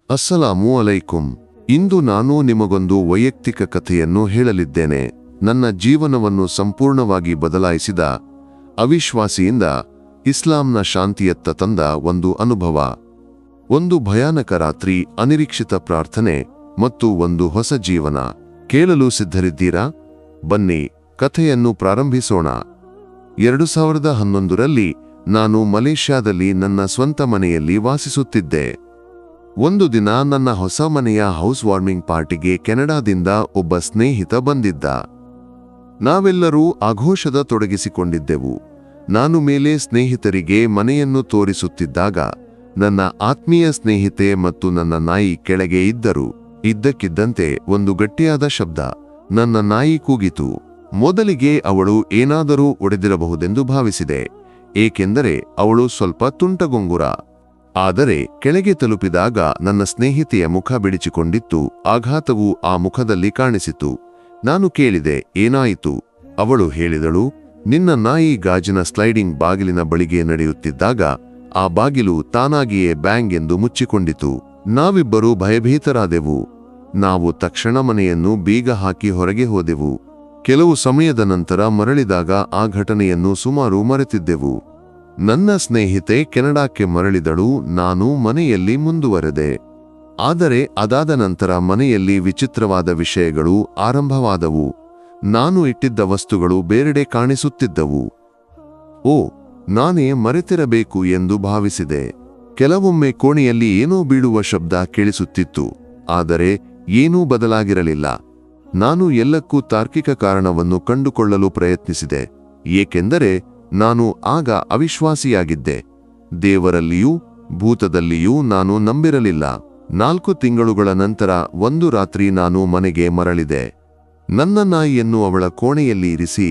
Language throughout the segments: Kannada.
ಅಸ್ಸಲಾಮು ಅಲೈಕುಂ. ಇಂದು ನಾನು ನಿಮಗೊಂದು ವೈಯಕ್ತಿಕ ಕಥೆಯನ್ನು ಹೇಳಲಿದ್ದೇನೆ. ನನ್ನ ಜೀವನವನ್ನು ಸಂಪೂರ್ಣವಾಗಿ ಬದಲಾಯಿಸಿದ, ಅವಿಶ್ವಾಸಿಯಿಂದ ಇಸ್ಲಾಂನ ಶಾಂತಿಯತ್ತ ತಂದ ಒಂದು ಅನುಭವ. ಒಂದು ಭಯಾನಕ ರಾತ್ರಿ, ಅನಿರೀಕ್ಷಿತ ಪ್ರಾರ್ಥನೆ ಮತ್ತು ಒಂದು ಹೊಸ ಜೀವನ. ಕೇಳಲು ಸಿದ್ಧರಿದ್ದೀರಾ? ಬನ್ನಿ, ಕಥೆಯನ್ನು ಪ್ರಾರಂಭಿಸೋಣ. 2011ರಲ್ಲಿ ನಾನು ಮಲೇಷ್ಯಾದಲ್ಲಿ ನನ್ನ ಸ್ವಂತ ಮನೆಯಲ್ಲಿ ವಾಸಿಸುತ್ತಿದ್ದೆ. ಒಂದು ದಿನ ನನ್ನ ಹೊಸ ಮನೆಯ ಹೌಸ್ ವಾರ್ಮಿಂಗ್ ಪಾರ್ಟಿಗೆ ಕೆನಡಾದಿಂದ ಒಬ್ಬ ಸ್ನೇಹಿತ ಬಂದಿದ್ದ. ನಾವೆಲ್ಲರೂ ಆಘೋಷದ ತೊಡಗಿಸಿಕೊಂಡಿದ್ದೆವು. ನಾನು ಮೇಲೆ ಸ್ನೇಹಿತರಿಗೆ ಮನೆಯನ್ನು ತೋರಿಸುತ್ತಿದ್ದಾಗ ನನ್ನ ಆತ್ಮೀಯ ಸ್ನೇಹಿತೆ ಮತ್ತು ನನ್ನ ನಾಯಿ ಕೆಳಗೆ ಇದ್ದರು. ಇದ್ದಕ್ಕಿದ್ದಂತೆ ಒಂದು ಗಟ್ಟಿಯಾದ ಶಬ್ದ. ನನ್ನ ನಾಯಿ ಕೂಗಿತು. ಮೊದಲಿಗೆ ಅವಳು ಏನಾದರೂ ಒಡೆದಿರಬಹುದೆಂದು ಭಾವಿಸಿದೆ, ಏಕೆಂದರೆ ಅವಳು ಸ್ವಲ್ಪ ತುಂಟಗೊಂಗುರ. ಆದರೆ ಕೆಳಗೆ ತಲುಪಿದಾಗ ನನ್ನ ಸ್ನೇಹಿತೆಯ ಮುಖ ಬಿಡಿಚಿಕೊಂಡಿತ್ತು. ಆಘಾತವು ಆ ಮುಖದಲ್ಲಿ ಕಾಣಿಸಿತು. ನಾನು ಕೇಳಿದೆ, ಏನಾಯಿತು? ಅವಳು ಹೇಳಿದಳು, ನಿನ್ನ ನಾಯಿ ಗಾಜಿನ ಸ್ಲೈಡಿಂಗ್ ಬಾಗಿಲಿನ ಬಳಿಗೆ ನಡೆಯುತ್ತಿದ್ದಾಗ ಆ ಬಾಗಿಲು ತಾನಾಗಿಯೇ ಬ್ಯಾಂಗ್ ಎಂದು ಮುಚ್ಚಿಕೊಂಡಿತು. ನಾವಿಬ್ಬರೂ ಭಯಭೀತರಾದೆವು. ನಾವು ತಕ್ಷಣ ಮನೆಯನ್ನು ಬೀಗ ಹಾಕಿ ಹೊರಗೆ ಹೋದೆವು. ಕೆಲವು ಸಮಯದ ನಂತರ ಮರಳಿದಾಗ ಆ ಘಟನೆಯನ್ನು ಸುಮಾರು ಮರೆತಿದ್ದೆವು. ನನ್ನ ಸ್ನೇಹಿತೆ ಕೆನಡಾಕ್ಕೆ ಮರಳಿದಳು. ನಾನು ಮನೆಯಲ್ಲಿ ಮುಂದುವರೆದೆ. ಆದರೆ ಅದಾದ ನಂತರ ಮನೆಯಲ್ಲಿ ವಿಚಿತ್ರವಾದ ವಿಷಯಗಳು ಆರಂಭವಾದವು. ನಾನು ಇಟ್ಟಿದ್ದ ವಸ್ತುಗಳು ಬೇರೆಡೆ ಕಾಣಿಸುತ್ತಿದ್ದವು. ಓ, ನಾನೇ ಮರೆತಿರಬೇಕು ಎಂದು ಭಾವಿಸಿದೆ. ಕೆಲವೊಮ್ಮೆ ಕೋಣೆಯಲ್ಲಿ ಏನೋ ಬೀಳುವ ಶಬ್ದ ಕೇಳಿಸುತ್ತಿತ್ತು, ಆದರೆ ಏನೂ ಬದಲಾಗಿರಲಿಲ್ಲ. ನಾನು ಎಲ್ಲಕ್ಕೂ ತಾರ್ಕಿಕ ಕಾರಣವನ್ನು ಕಂಡುಕೊಳ್ಳಲು ಪ್ರಯತ್ನಿಸಿದೆ, ಏಕೆಂದರೆ ನಾನು ಆಗ ಅವಿಶ್ವಾಸಿಯಾಗಿದ್ದೆ. ದೇವರಲ್ಲಿಯೂ ಭೂತದಲ್ಲಿಯೂ ನಾನು ನಂಬಿರಲಿಲ್ಲ. 4 ತಿಂಗಳುಗಳ ನಂತರ ಒಂದು ರಾತ್ರಿ ನಾನು ಮನೆಗೆ ಮರಳಿದೆ. ನನ್ನ ನಾಯಿಯನ್ನು ಅವಳ ಕೋಣೆಯಲ್ಲಿ ಇರಿಸಿ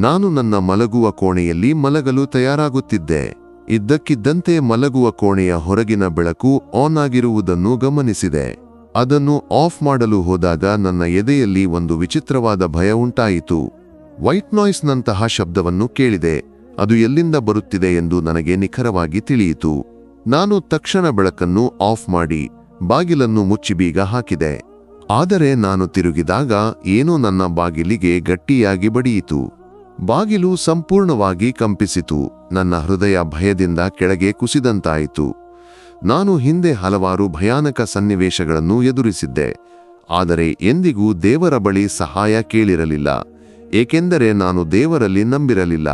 ನಾನು ನನ್ನ ಮಲಗುವ ಕೋಣೆಯಲ್ಲಿ ಮಲಗಲು ತಯಾರಾಗುತ್ತಿದ್ದೆ. ಇದ್ದಕ್ಕಿದ್ದಂತೆ ಮಲಗುವ ಕೋಣೆಯ ಹೊರಗಿನ ಬೆಳಕು ಆನ್ ಆಗಿರುವುದನ್ನು ಗಮನಿಸಿದೆ. ಅದನ್ನು ಆಫ್ ಮಾಡಲು ಹೋದಾಗ ನನ್ನ ಎದೆಯಲ್ಲಿ ಒಂದು ವಿಚಿತ್ರವಾದ ಭಯ ಉಂಟಾಯಿತು. ವೈಟ್ ನಾಯ್ಸ್ನಂತಹ ಶಬ್ದವನ್ನು ಕೇಳಿದೆ. ಅದು ಎಲ್ಲಿಂದ ಬರುತ್ತಿದೆ ಎಂದು ನನಗೆ ನಿಖರವಾಗಿ ತಿಳಿಯಿತು. ನಾನು ತಕ್ಷಣ ಬೆಳಕನ್ನು ಆಫ್ ಮಾಡಿ ಬಾಗಿಲನ್ನು ಮುಚ್ಚಿ ಬೀಗ ಹಾಕಿದೆ. ಆದರೆ ನಾನು ತಿರುಗಿದಾಗ ಏನೋ ನನ್ನ ಬಾಗಿಲಿಗೆ ಗಟ್ಟಿಯಾಗಿ ಬಡಿಯಿತು. ಬಾಗಿಲು ಸಂಪೂರ್ಣವಾಗಿ ಕಂಪಿಸಿತು. ನನ್ನ ಹೃದಯ ಭಯದಿಂದ ಕೆಳಗೆ ಕುಸಿದಂತಾಯಿತು. ನಾನು ಹಿಂದೆ ಹಲವಾರು ಭಯಾನಕ ಸನ್ನಿವೇಶಗಳನ್ನು ಎದುರಿಸಿದ್ದೆ, ಆದರೆ ಎಂದಿಗೂ ದೇವರ ಬಳಿ ಸಹಾಯ ಕೇಳಿರಲಿಲ್ಲ, ಏಕೆಂದರೆ ನಾನು ದೇವರಲ್ಲಿ ನಂಬಿರಲಿಲ್ಲ.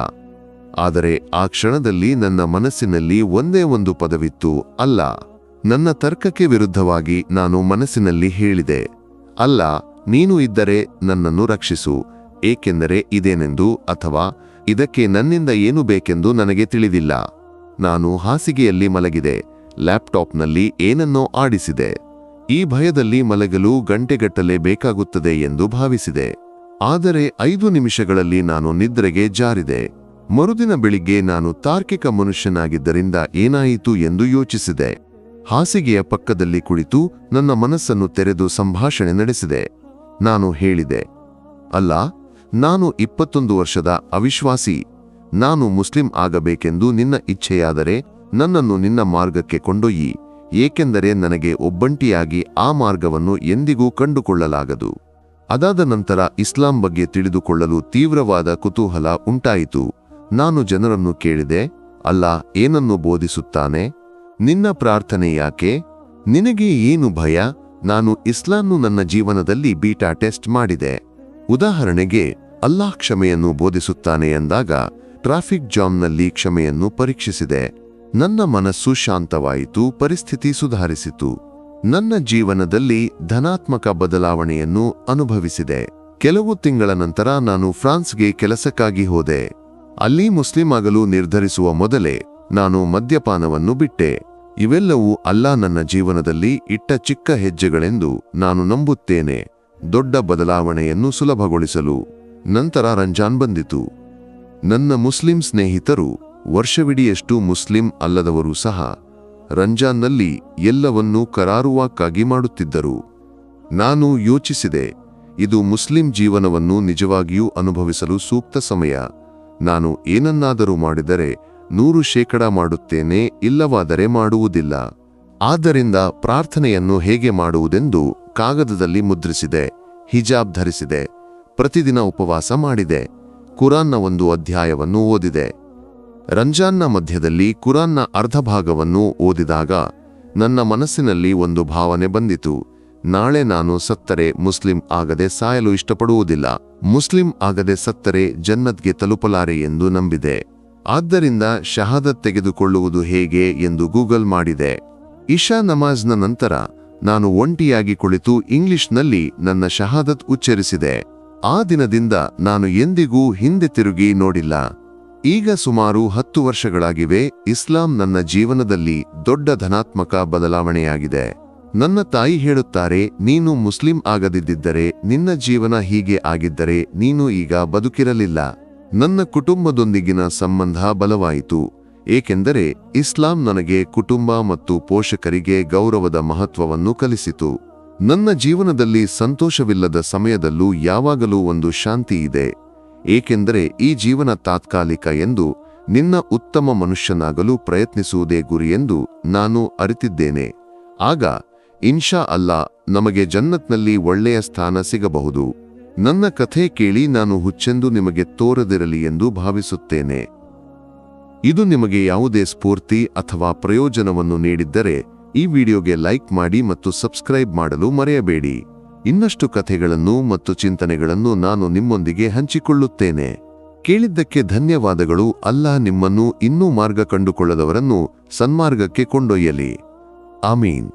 ಆದರೆ ಆ ಕ್ಷಣದಲ್ಲಿ ನನ್ನ ಮನಸ್ಸಿನಲ್ಲಿ ಒಂದೇ ಒಂದು ಪದವಿತ್ತು, ಅಲ್ಲ. ನನ್ನ ತರ್ಕಕ್ಕೆ ವಿರುದ್ಧವಾಗಿ ನಾನು ಮನಸ್ಸಿನಲ್ಲಿ ಹೇಳಿದೆ, ಅಲ್ಲ, ನೀನು ಇದ್ದರೆ ನನ್ನನ್ನು ರಕ್ಷಿಸು, ಏಕೆಂದರೆ ಇದೇನೆಂದು ಅಥವಾ ಇದಕ್ಕೆ ನನ್ನಿಂದ ಏನು ಬೇಕೆಂದು ನನಗೆ ತಿಳಿದಿಲ್ಲ. ನಾನು ಹಾಸಿಗೆಯಲ್ಲಿ ಮಲಗಿದೆ. ಲ್ಯಾಪ್ಟಾಪ್ನಲ್ಲಿ ಏನನ್ನೋ ಆಡಿಸಿದೆ. ಈ ಭಯದಲ್ಲಿ ಮಲಗಲು ಗಂಟೆಗಟ್ಟಲೆ ಬೇಕಾಗುತ್ತದೆ ಎಂದು ಭಾವಿಸಿದೆ. ಆದರೆ 5 ನಿಮಿಷಗಳಲ್ಲಿ ನಾನು ನಿದ್ರೆಗೆ ಜಾರಿದೆ. ಮರುದಿನ ಬೆಳಿಗ್ಗೆ ನಾನು ತಾರ್ಕಿಕ ಮನುಷ್ಯನಾಗಿದ್ದರಿಂದ ಏನಾಯಿತು ಎಂದು ಯೋಚಿಸಿದೆ. ಹಾಸಿಗೆಯ ಪಕ್ಕದಲ್ಲಿ ಕುಳಿತು ನನ್ನ ಮನಸ್ಸನ್ನು ತೆರೆದು ಸಂಭಾಷಣೆ ನಡೆಸಿದೆ. ನಾನು ಹೇಳಿದೆ, ಅಲ್ಲ, ನಾನು 21 ವರ್ಷದ ಅವಿಶ್ವಾಸಿ. ನಾನು ಮುಸ್ಲಿಂ ಆಗಬೇಕೆಂದು ನಿನ್ನ ಇಚ್ಛೆಯಾದರೆ ನನ್ನನ್ನು ನಿನ್ನ ಮಾರ್ಗಕ್ಕೆ ಕೊಂಡೊಯ್ಯಿ, ಏಕೆಂದರೆ ನನಗೆ ಒಬ್ಬಂಟಿಯಾಗಿ ಆ ಮಾರ್ಗವನ್ನು ಎಂದಿಗೂ ಕಂಡುಕೊಳ್ಳಲಾಗದು. ಅದಾದ ನಂತರ ಇಸ್ಲಾಂ ಬಗ್ಗೆ ತಿಳಿದುಕೊಳ್ಳಲು ತೀವ್ರವಾದ ಕುತೂಹಲ ಉಂಟಾಯಿತು. ನಾನು ಜನರನ್ನು ಕೇಳಿದೆ, ಅಲ್ಲ ಏನನ್ನು ಬೋಧಿಸುತ್ತಾನೆ? ನಿನ್ನ ಪ್ರಾರ್ಥನೆ ಯಾಕೆ? ನಿನಗೆ ಏನು ಭಯ? ನಾನು ಇಸ್ಲಾಂನು ನನ್ನ ಜೀವನದಲ್ಲಿ ಬೀಟಾ ಟೆಸ್ಟ್ ಮಾಡಿದೆ. ಉದಾಹರಣೆಗೆ, ಅಲ್ಲಾಹ್ ಕ್ಷಮೆಯನ್ನು ಬೋಧಿಸುತ್ತಾನೆ ಎಂದಾಗ ಟ್ರಾಫಿಕ್ ಜಾಮ್ನಲ್ಲಿ ಕ್ಷಮೆಯನ್ನು ಪರೀಕ್ಷಿಸಿದೆ. ನನ್ನ ಮನಸ್ಸು ಶಾಂತವಾಯಿತು, ಪರಿಸ್ಥಿತಿ ಸುಧಾರಿಸಿತು. ನನ್ನ ಜೀವನದಲ್ಲಿ ಧನಾತ್ಮಕ ಬದಲಾವಣೆಯನ್ನು ಅನುಭವಿಸಿದೆ. ಕೆಲವು ತಿಂಗಳ ನಂತರ ನಾನು ಫ್ರಾನ್ಸ್ಗೆ ಕೆಲಸಕ್ಕಾಗಿ ಹೋದೆ. ಅಲ್ಲಿ ಮುಸ್ಲಿಂ ಆಗಲು ನಿರ್ಧರಿಸುವ ಮೊದಲೇ ನಾನು ಮದ್ಯಪಾನವನ್ನು ಬಿಟ್ಟೆ. ಇವೆಲ್ಲವೂ ಅಲ್ಲಾ ನನ್ನ ಜೀವನದಲ್ಲಿ ಇಟ್ಟ ಚಿಕ್ಕ ಹೆಜ್ಜೆಗಳೆಂದು ನಾನು ನಂಬುತ್ತೇನೆ, ದೊಡ್ಡ ಬದಲಾವಣೆಯನ್ನು ಸುಲಭಗೊಳಿಸಲು. ನಂತರ ರಂಜಾನ್ ಬಂದಿತು. ನನ್ನ ಮುಸ್ಲಿಂ ಸ್ನೇಹಿತರು, ವರ್ಷವಿಡಿಯಷ್ಟು ಮುಸ್ಲಿಂ ಅಲ್ಲದವರು ಸಹ, ರಂಜಾನ್ನಲ್ಲಿ ಎಲ್ಲವನ್ನೂ ಕರಾರುವಾಕ್ಕಾಗಿ ಮಾಡುತ್ತಿದ್ದರು. ನಾನು ಯೋಚಿಸಿದೆ, ಇದು ಮುಸ್ಲಿಂ ಜೀವನವನ್ನು ನಿಜವಾಗಿಯೂ ಅನುಭವಿಸಲು ಸೂಕ್ತ ಸಮಯ. ನಾನು ಏನನ್ನಾದರೂ ಮಾಡಿದರೆ 100% ಮಾಡುತ್ತೇನೆ, ಇಲ್ಲವಾದರೆ ಮಾಡುವುದಿಲ್ಲ. ಆದ್ದರಿಂದ ಪ್ರಾರ್ಥನೆಯನ್ನು ಹೇಗೆ ಮಾಡುವುದೆಂದು ಕಾಗದದಲ್ಲಿ ಮುದ್ರಿಸಿದೆ, ಹಿಜಾಬ್ ಧರಿಸಿದೆ, ಪ್ರತಿದಿನ ಉಪವಾಸ ಮಾಡಿದೆ, ಕುರಾನ್ನ ಒಂದು ಅಧ್ಯಾಯವನ್ನು ಓದಿದೆ. ರಂಜಾನ್ನ ಮಧ್ಯದಲ್ಲಿ ಕುರಾನ್ನ ಅರ್ಧಭಾಗವನ್ನು ಓದಿದಾಗ ನನ್ನ ಮನಸ್ಸಿನಲ್ಲಿ ಒಂದು ಭಾವನೆ ಬಂದಿತು. ನಾಳೆ ನಾನು ಸತ್ತರೆ ಮುಸ್ಲಿಂ ಆಗದೆ ಸಾಯಲು ಇಷ್ಟಪಡುವುದಿಲ್ಲ, ಮುಸ್ಲಿಂ ಆಗದೆ ಸತ್ತರೆ ಜನ್ನತ್ಗೆ ತಲುಪಲಾರೆ ಎಂದು ನಂಬಿದೆ. ಆದ್ದರಿಂದ ಶಹಾದತ್ ತೆಗೆದುಕೊಳ್ಳುವುದು ಹೇಗೆ ಎಂದು ಗೂಗಲ್ ಮಾಡಿದೆ. ಇಶಾ ನಮಾಜ್ನ ನಂತರ ನಾನು ಒಂಟಿಯಾಗಿ ಕುಳಿತು ಇಂಗ್ಲಿಷ್ನಲ್ಲಿ ನನ್ನ ಶಹಾದತ್ ಉಚ್ಚರಿಸಿದೆ. ಆ ದಿನದಿಂದ ನಾನು ಎಂದಿಗೂ ಹಿಂದೆ ತಿರುಗಿ ನೋಡಿಲ್ಲ. ಈಗ ಸುಮಾರು 10 ವರ್ಷಗಳಾಗಿವೆ. ಇಸ್ಲಾಂ ನನ್ನ ಜೀವನದಲ್ಲಿ ದೊಡ್ಡ ಧನಾತ್ಮಕ ಬದಲಾವಣೆಯಾಗಿದೆ. ನನ್ನ ತಾಯಿ ಹೇಳುತ್ತಾರೆ, ನೀನು ಮುಸ್ಲಿಂ ಆಗದಿದ್ದರೆ, ನಿನ್ನ ಜೀವನ ಹೀಗೆ ಆಗಿದ್ದರೆ ನೀನು ಈಗ ಬದುಕಿರಲಿಲ್ಲ. ನನ್ನ ಕುಟುಂಬದೊಂದಿಗಿನ ಸಂಬಂಧ ಬಲವಾಯಿತು, ಏಕೆಂದರೆ ಇಸ್ಲಾಂ ನನಗೆ ಕುಟುಂಬ ಮತ್ತು ಪೋಷಕರಿಗೆ ಗೌರವದ ಮಹತ್ವವನ್ನು ಕಲಿಸಿತು. ನನ್ನ ಜೀವನದಲ್ಲಿ ಸಂತೋಷವಿಲ್ಲದ ಸಮಯದಲ್ಲೂ ಯಾವಾಗಲೂ ಒಂದು ಶಾಂತಿ ಇದೆ, ಏಕೆಂದರೆ ಈ ಜೀವನ ತಾತ್ಕಾಲಿಕ ಎಂದು, ನಿನ್ನ ಉತ್ತಮ ಮನುಷ್ಯನಾಗಲು ಪ್ರಯತ್ನಿಸುವುದೇ ಗುರಿಯೆಂದು ನಾನು ಅರಿತಿದ್ದೇನೆ. ಆಗ ಇನ್ಶಾ ಅಲ್ಲಾ ನಮಗೆ ಜನ್ನತ್ನಲ್ಲಿ ಒಳ್ಳೆಯ ಸ್ಥಾನ ಸಿಗಬಹುದು. ನನ್ನ ಕಥೆ ಕೇಳಿ ನಾನು ಹುಚ್ಚೆಂದು ನಿಮಗೆ ತೋರದಿರಲಿ ಎಂದು ಭಾವಿಸುತ್ತೇನೆ. ಇದು ನಿಮಗೆ ಯಾವುದೇ ಸ್ಫೂರ್ತಿ ಅಥವಾ ಪ್ರಯೋಜನವನ್ನು ನೀಡಿದ್ದರೆ ಈ ವಿಡಿಯೋಗೆ ಲೈಕ್ ಮಾಡಿ ಮತ್ತು ಸಬ್ಸ್ಕ್ರೈಬ್ ಮಾಡಲು ಮರೆಯಬೇಡಿ. ಇನ್ನಷ್ಟು ಕಥೆಗಳನ್ನು ಮತ್ತು ಚಿಂತನೆಗಳನ್ನು ನಾನು ನಿಮ್ಮೊಂದಿಗೆ ಹಂಚಿಕೊಳ್ಳುತ್ತೇನೆ. ಕೇಳಿದ್ದಕ್ಕೆ ಧನ್ಯವಾದಗಳು. ಅಲ್ಲಾ ನಿಮ್ಮನ್ನು ಇನ್ನೂ ಮಾರ್ಗ ಕಂಡುಕೊಳ್ಳದವರನ್ನು ಸನ್ಮಾರ್ಗಕ್ಕೆ ಕೊಂಡೊಯ್ಯಲಿ. ಆಮೀನ್.